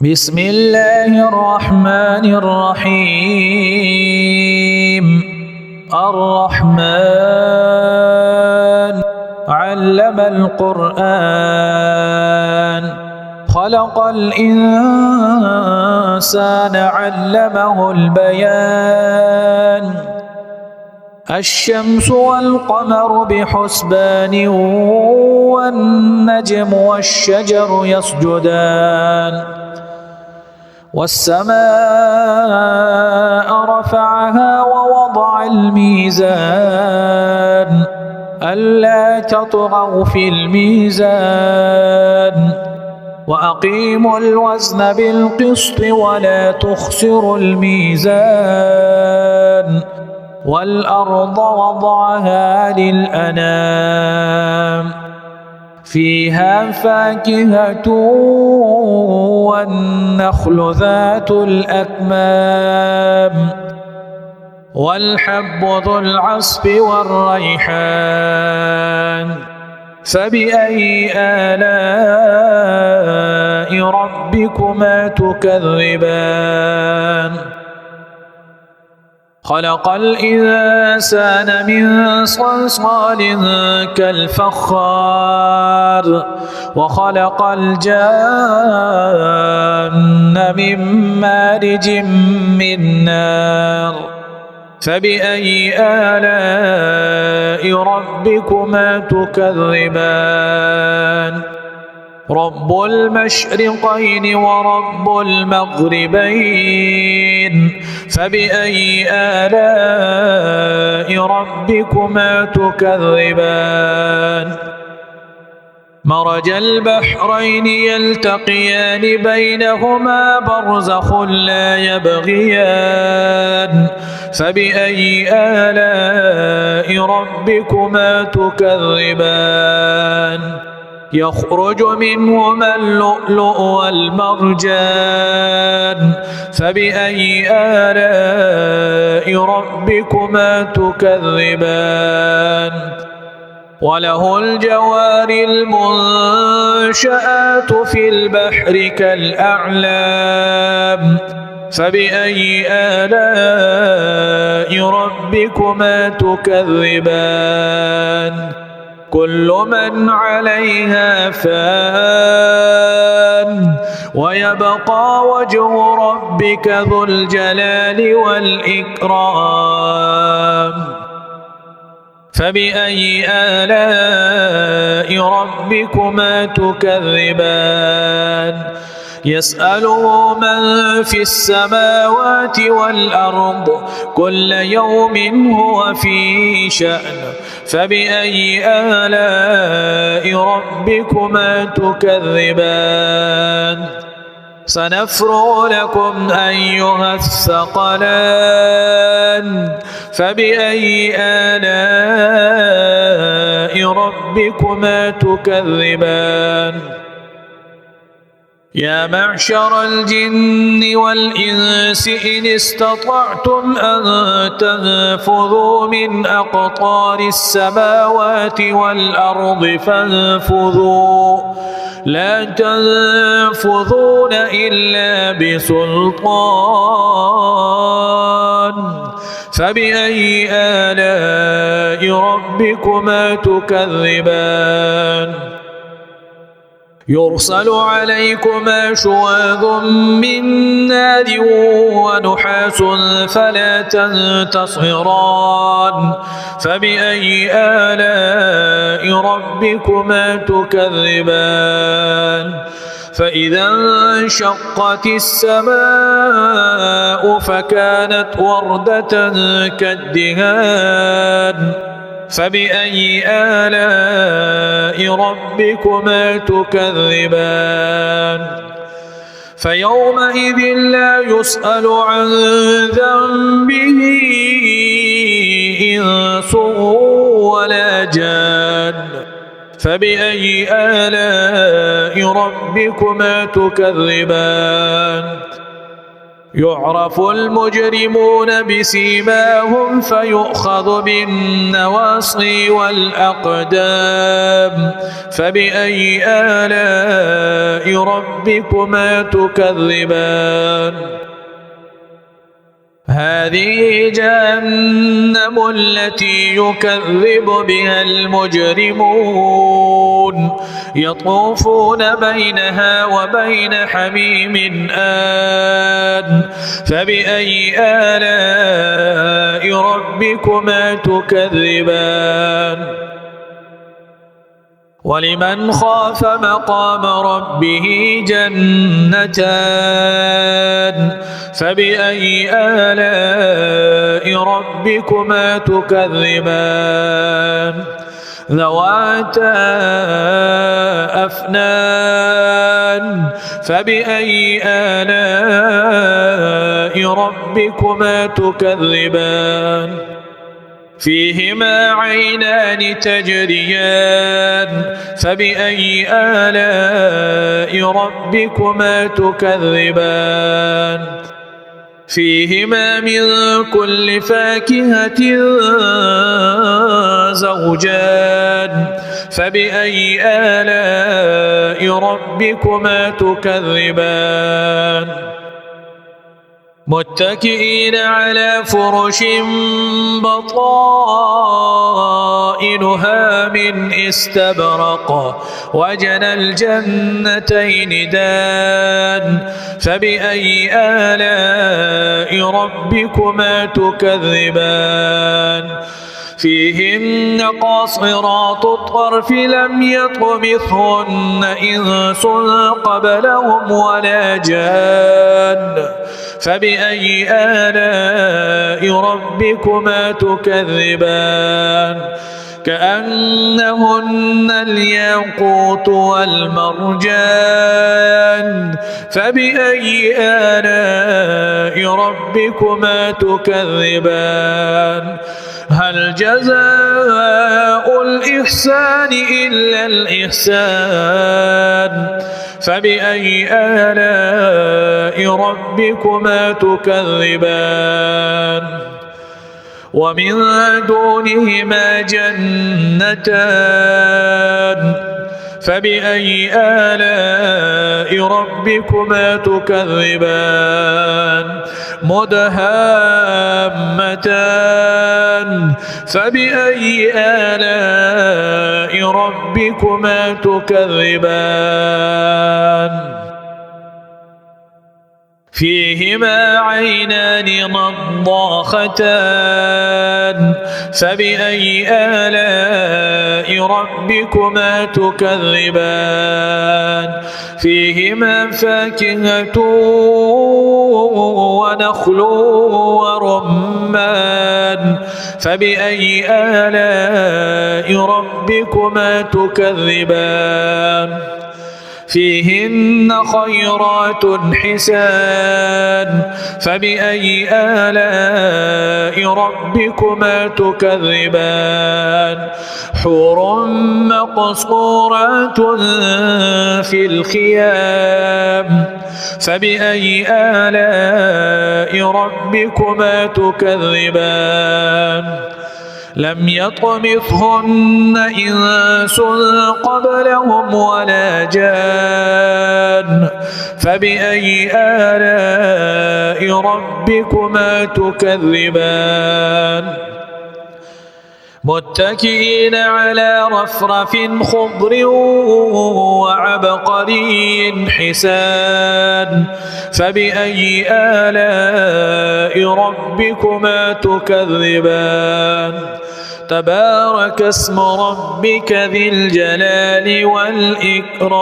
بسم الله الرحمن الرحيم. الرحمن علم القرآن خلق الإنسان علمه البيان الشمس والقمر بحسبان والنجم والشجر يسجدان والسماء رفعها ووضع الميزان ألا تطغوا في الميزان وأقيموا الوزن بالقسط ولا تخسروا الميزان والأرض وضعها للأنام فيها فاكهة والنخل ذات الأكمام والحب ذو العصف والريحان فبأي آلاء ربكما تكذبان خلق الإنسان من صلصال كالفخار وخلق الجان من مارج من نار فبأي آلاء ربكما تكذبان رب المشرقين ورب المغربين فبأي آلاء ربكما تكذبان مرج البحرين يلتقيان بينهما برزخ لا يبغيان فبأي آلاء ربكما تكذبان يخرج منهما اللؤلؤ والمرجان فبأي آلاء ربكما تكذبان وله الجوار المنشآت في البحر كالأعلام فبأي آلاء ربكما تكذبان كل من عليها فان ويبقى وجه ربك ذو الجلال والإكرام فبأي آلاء ربكما تكذبان يسأله من في السماوات والأرض كل يوم هو في شأن فبأي آلاء ربكما تكذبان سنفرغ لكم أيها الثقلان فبأي آلاء ربكما تكذبان يا معشر الجن والإنس إن استطعتم أن تنفذوا من أقطار السماوات والأرض فانفذوا لا تنفذون إلا بسلطان فبأي آلاء ربكما تكذبان يرسل عليكما شواظ من نار ونحاس فلا تنتصران فبأي آلاء ربكما تكذبان فإذا انشقت السماء فكانت وردة كالدهان فبأي آلاء ربكما تكذبان فيومئذ لا يسأل عن ذنبه إنس ولا جان فبأي آلاء ربكما تكذبان يعرف المجرمون بسيماهم فيؤخذ بالنواصي والأقدام فبأي آلاء ربكما تكذبان هذه جهنم التي يكذب بها المجرمون يطوفون بينها وبين حميم آن فبأي آلاء ربكما تكذبان ولمن خاف مقام ربه جنتان فبأي آلاء ربكما تكذبان ذواتا أفنان فبأي آلاء ربكما تكذبان فيهما عينان تجريان فبأي آلاء ربكما تكذبان فيهما من كل فاكهة زوجان فبأي آلاء ربكما تكذبان متكئين على فرش بطائنها من استبرق وجنى الجنتين دان فبأي آلاء ربكما تكذبان فيهن قاصرات الطرف لم يطمثهن إنس قبلهم ولا جان فبأي آلاء ربكما تكذبان كأنهن الياقوت والمرجان فبأي آلاء ربكما تكذبان هل جزاء الإحسان إلا الإحسان فبأي آلاء ربكما تكذبان ومن دونهما جنتان فبأي آلاء ربكما تكذبان مدهامتان فبأي آلاء ربكما تكذبان فيهما عينان نضاختان فبأي آلاء ربكما تكذبان فيهما فاكهة ونخل ورمان فبأي آلاء ربكما تكذبان فيهن خيرات حسان فبأي آلاء ربكما تكذبان حور مقصورات في الخيام فبأي آلاء ربكما تكذبان لم يطمثهن إنس قبلهم ولا جان فبأي آلاء ربكما تكذبان متكئين على رفرف خضر وعبقري حسان فبأي آلاء ربكما تكذبان تبارك اسم ربك ذي الجلال والإكرام